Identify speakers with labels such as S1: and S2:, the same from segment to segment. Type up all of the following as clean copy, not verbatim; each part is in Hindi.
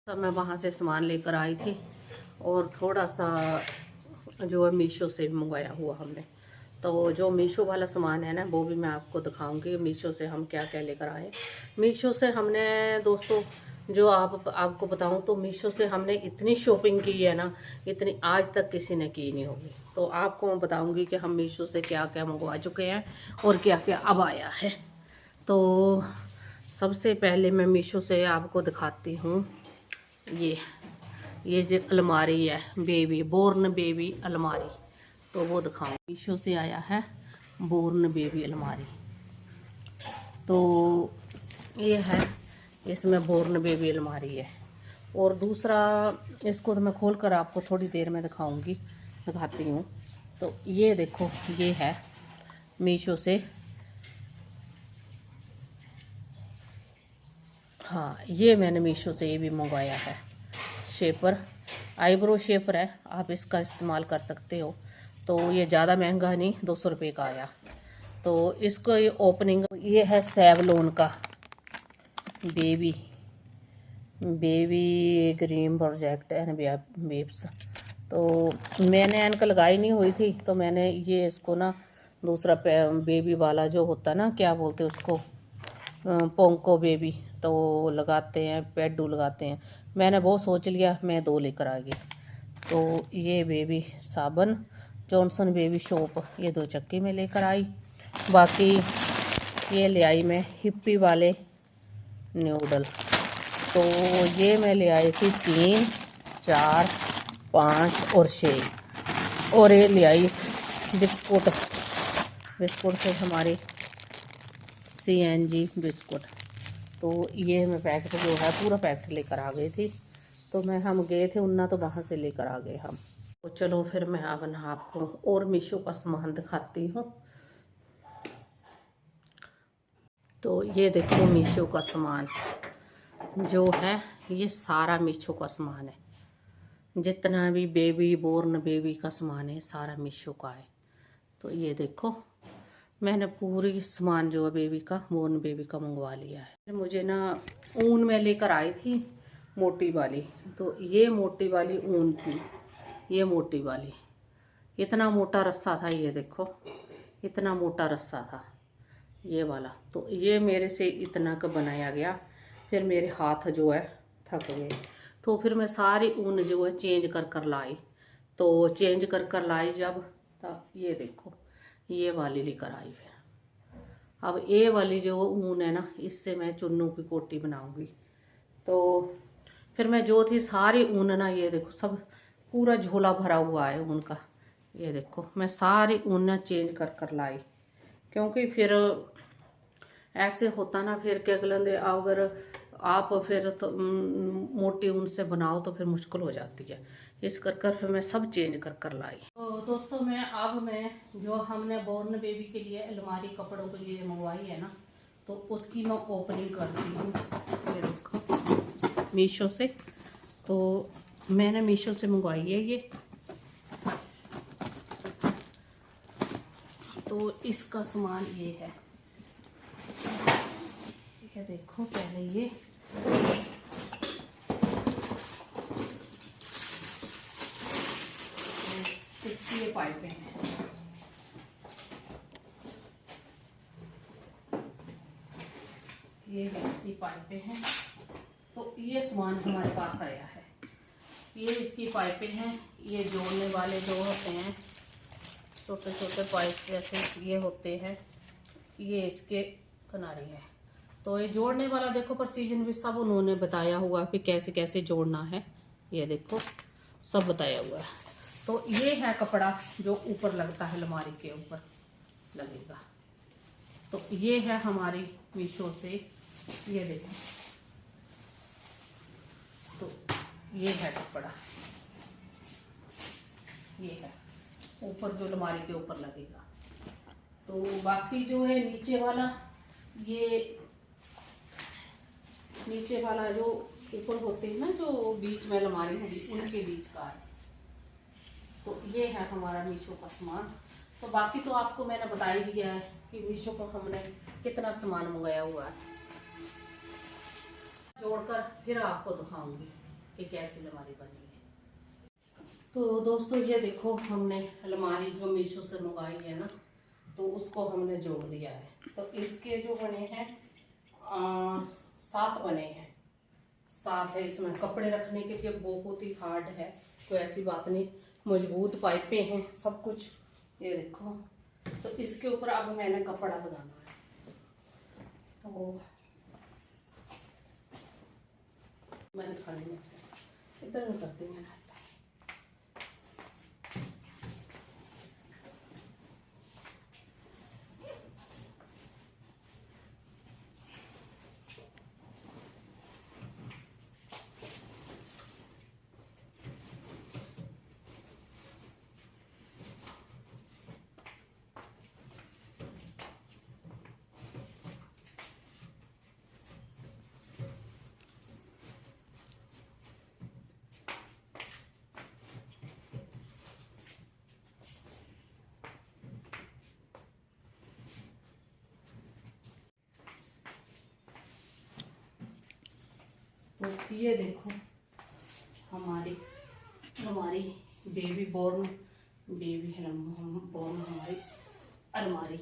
S1: तब मैं वहाँ से सामान लेकर आई थी और थोड़ा सा जो है मीशो से भी मंगवाया हुआ हमने। तो जो मीशो वाला सामान है ना वो भी मैं आपको दिखाऊंगी मीशो से हम क्या क्या लेकर आए। मीशो से हमने दोस्तों जो आपको बताऊं तो मीशो से हमने इतनी शॉपिंग की है ना, इतनी आज तक किसी ने की नहीं होगी। तो आपको मैं बताऊंगी कि हम मीशो से क्या क्या मंगवा चुके हैं और क्या क्या अब आया है। तो सबसे पहले मैं मीशो से आपको दिखाती हूँ ये जो अलमारी है बेबी बोर्न बेबी अलमारी, तो वो दिखाऊँ। मीशो से आया है बोर्न बेबी अलमारी। तो ये है, इसमें बोर्न बेबी अलमारी है। और दूसरा इसको तो मैं खोल कर आपको थोड़ी देर में दिखाती हूँ। तो ये देखो, ये है मीशो से, हाँ ये मैंने मीशो से ये भी मंगवाया है। शेपर, आईब्रो शेपर है, आप इसका इस्तेमाल कर सकते हो। तो ये ज़्यादा महंगा नहीं, 200 रुपये का आया। तो इसको ये ओपनिंग, ये है सेवलॉन का baby green project and babes. तो मैंने ऐनक लगाई नहीं हुई थी, तो मैंने ये इसको ना दूसरा बेबी वाला जो होता ना, क्या बोलते हैं उसको, पोंको बेबी, तो लगाते हैं, पेडू लगाते हैं। मैंने वो सोच लिया, मैं 2 लेकर आ गई। तो ये बेबी साबन जॉनसन बेबी शॉप, ये 2 चक्की में लेकर आई। बाकी ये ले आई मैं हिप्पी वाले नूडल। तो ये मैं ले आई थी 3, 4, 5 और 6। और ये ले आई बिस्कुट से हमारी CNG बिस्कुट। तो ये मैं पैकेट जो है पूरा पैकेट लेकर आ गई थी। तो हम गए थे उन्ना, तो वहाँ से लेकर आ गए हम। तो चलो फिर मैं अब ना आपको और मीशो का सामान दिखाती हूँ। तो ये देखो मीशो का सामान जो है, ये सारा मीशो का सामान है। जितना भी बेबी बोर्न बेबी का सामान है सारा मीशो का है। तो ये देखो, मैंने पूरी सामान जो है बेबी का, बोर्न बेबी का मंगवा लिया है। मुझे ना ऊन में लेकर आई थी मोटी वाली। तो ये मोटी वाली ऊन थी, ये मोटी वाली, इतना मोटा रस्सा था, ये देखो इतना मोटा रस्सा था ये वाला। तो ये मेरे से इतना का बनाया गया। फिर मेरे हाथ जो है थक गए, तो फिर मैं सारी ऊन जो है चेंज कर लाई। तो चेंज कर लाई जब, तब ये देखो ये वाली लेकर आई। फिर अब ये वाली जो ऊन है ना, इससे मैं चुन्नू की कोटी बनाऊंगी। तो फिर मैं जो थी सारी ऊन ना, ये देखो सब पूरा झोला भरा हुआ है ऊन का। ये देखो मैं सारी ऊन ना चेंज कर लाई, क्योंकि फिर ऐसे होता ना, फिर क्या कहते, अगर आप फिर तो मोटी ऊन से बनाओ तो फिर मुश्किल हो जाती है। इस कर फिर मैं सब चेंज कर लाई। तो दोस्तों मैं जो हमने बोर्न बेबी के लिए अलमारी कपड़ों के लिए मंगवाई है ना, तो उसकी मैं ओपनिंग करती हूँ। ये देखो मीशो से, तो मैंने मीशो से मंगवाई है ये। तो इसका सामान ये है, ये देखो। पहले ये इसकी ये पाइपें हैं, ये इसकी पाइपें हैं। तो ये सामान हमारे पास आया है, ये इसकी पाइपें हैं। ये जोड़ने वाले जो होते हैं छोटे छोटे पाइप जैसे ये होते हैं, ये इसके किनारे है। तो ये जोड़ने वाला देखो प्रोसीजर भी सब उन्होंने बताया हुआ कि कैसे कैसे जोड़ना है, ये देखो सब बताया हुआ है। तो ये है कपड़ा जो ऊपर लगता है, अलमारी के ऊपर लगेगा। तो ये है हमारी मीशो से, ये देखो। तो ये है कपड़ा, ये है ऊपर जो अलमारी के ऊपर लगेगा। तो बाकी जो है नीचे वाला, ये नीचे वाला जो ऊपर होते हैं ना, जो बीच में अलमारी होगी उनके बीच का है। तो ये है हमारा मीशो का सामान। तो बाकी तो आपको मैंने बता ही दिया है कि मीशो का हमने कितना सामान मंगाया हुआ है। जोड़कर फिर आपको दिखाऊंगी। कि कैसी अलमारी बनी है। तो दोस्तों ये देखो, हमने अलमारी जो मीशो से मंगाई है ना, तो उसको हमने जोड़ दिया है। तो इसके जो बने हैं 7 बने हैं। 7 है। इसमें कपड़े रखने के लिए बहुत ही हार्ड है, कोई ऐसी बात नहीं, मजबूत पाइपें हैं सब कुछ। ये देखो, तो इसके ऊपर अब मैंने कपड़ा लगाना है। तो मैंने खाने में इधर में करती हूँ ना। तो ये देखो, हमारी बेबी बोर्न हमारी अलमारी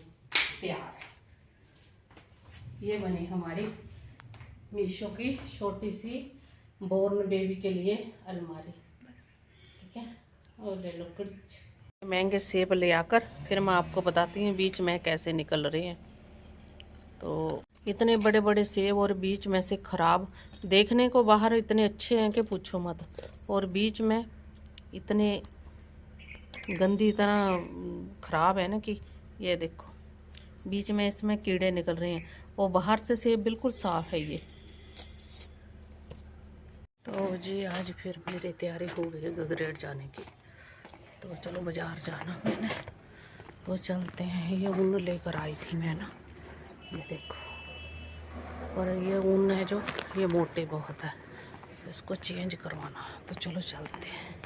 S1: तैयार है। ये बनी हमारी मीशो की छोटी सी बोर्न बेबी के लिए अलमारी, ठीक है। और ले लो कुछ महंगे सेब ले आकर फिर मैं आपको बताती हूँ बीच में कैसे निकल रहे हैं। तो इतने बड़े बड़े सेब और बीच में से खराब, देखने को बाहर इतने अच्छे हैं कि पूछो मत, और बीच में इतने गंदी तरह खराब है ना कि ये देखो बीच में इसमें कीड़े निकल रहे हैं, और बाहर से सेब बिल्कुल साफ है ये। तो जी आज फिर मेरी तैयारी हो गई गगरेट जाने की। तो चलो बाज़ार जाना मैंने, तो चलते हैं। ये ऊन लेकर आई थी मैं ना, ये देखो, और ये ऊन है जो ये मोटे बहुत है, इसको चेंज करवाना। तो चलो चलते हैं।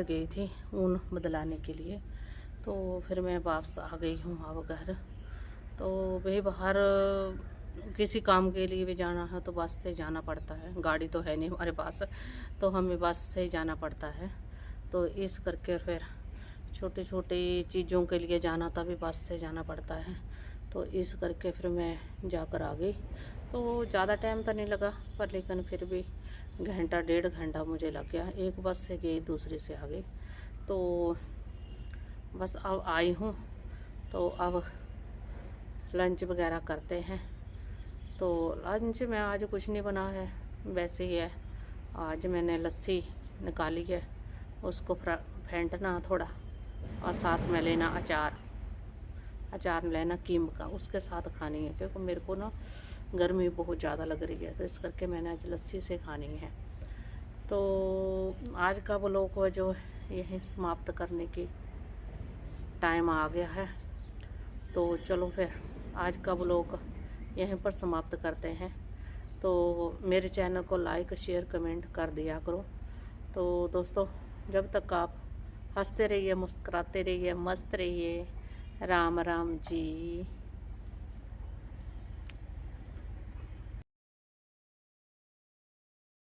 S1: गई थी ऊन बदलाने के लिए, तो फिर मैं वापस आ गई हूँ अब घर। तो भाई बाहर किसी काम के लिए भी जाना है तो बस से जाना पड़ता है, गाड़ी तो है नहीं हमारे पास, तो हमें बस से ही जाना पड़ता है। तो इस करके फिर छोटी छोटी चीज़ों के लिए जाना था भी बस से जाना पड़ता है। तो इस करके फिर मैं जाकर आ गई। तो ज़्यादा टाइम तो नहीं लगा, पर लेकिन फिर भी घंटा 1.5 घंटा मुझे लग गया। एक बस से गई, दूसरी से आ गई। तो बस अब आई हूँ, तो अब लंच वगैरह करते हैं। तो लंच में आज कुछ नहीं बना है, वैसे ही है। आज मैंने लस्सी निकाली है, उसको फेंटना थोड़ा, और साथ में लेना अचार लेना कीम का, उसके साथ खानी है, क्योंकि मेरे को ना गर्मी बहुत ज़्यादा लग रही है, तो इस करके मैंने आज लस्सी से खानी है। तो आज का व्लॉग को जो यही समाप्त करने की टाइम आ गया है। तो चलो फिर आज का व्लॉग यहीं पर समाप्त करते हैं। तो मेरे चैनल को लाइक शेयर कमेंट कर दिया करो। तो दोस्तों, जब तक आप हंसते रहिए, मुस्कुराते रहिए, मस्त रहिए। राम राम जी।